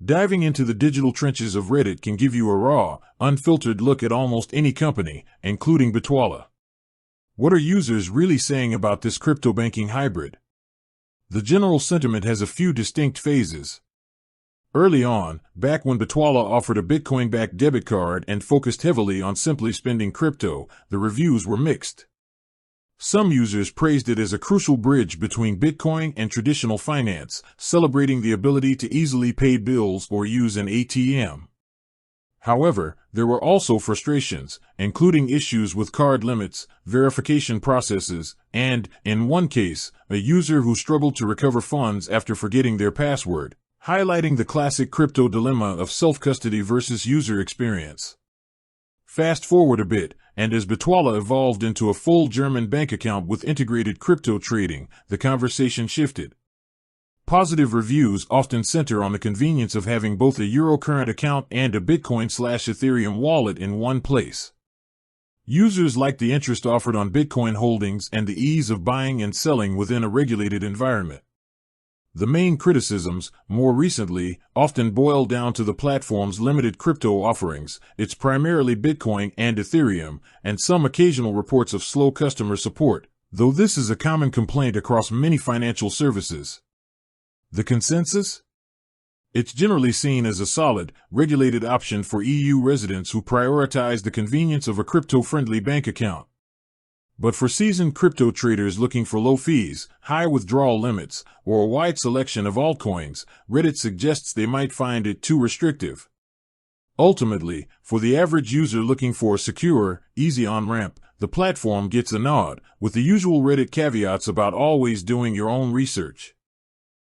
Diving into the digital trenches of Reddit can give you a raw, unfiltered look at almost any company, including Bitwala. What are users really saying about this crypto banking hybrid? The general sentiment has a few distinct phases. Early on, back when Bitwala offered a Bitcoin-backed debit card and focused heavily on simply spending crypto, the reviews were mixed. Some users praised it as a crucial bridge between Bitcoin and traditional finance, celebrating the ability to easily pay bills or use an ATM. However, there were also frustrations, including issues with card limits, verification processes, and, in one case, a user who struggled to recover funds after forgetting their password, highlighting the classic crypto dilemma of self-custody versus user experience. Fast forward a bit, and as Bitwala evolved into a full German bank account with integrated crypto trading, the conversation shifted. Positive reviews often center on the convenience of having both a Eurocurrent account and a Bitcoin/Ethereum wallet in one place. Users liked the interest offered on Bitcoin holdings and the ease of buying and selling within a regulated environment. The main criticisms, more recently, often boil down to the platform's limited crypto offerings. It's primarily Bitcoin and Ethereum, and some occasional reports of slow customer support, though this is a common complaint across many financial services. The consensus? It's generally seen as a solid, regulated option for EU residents who prioritize the convenience of a crypto-friendly bank account. But for seasoned crypto traders looking for low fees, high withdrawal limits, or a wide selection of altcoins, Reddit suggests they might find it too restrictive. Ultimately, for the average user looking for a secure, easy on-ramp, the platform gets a nod, with the usual Reddit caveats about always doing your own research.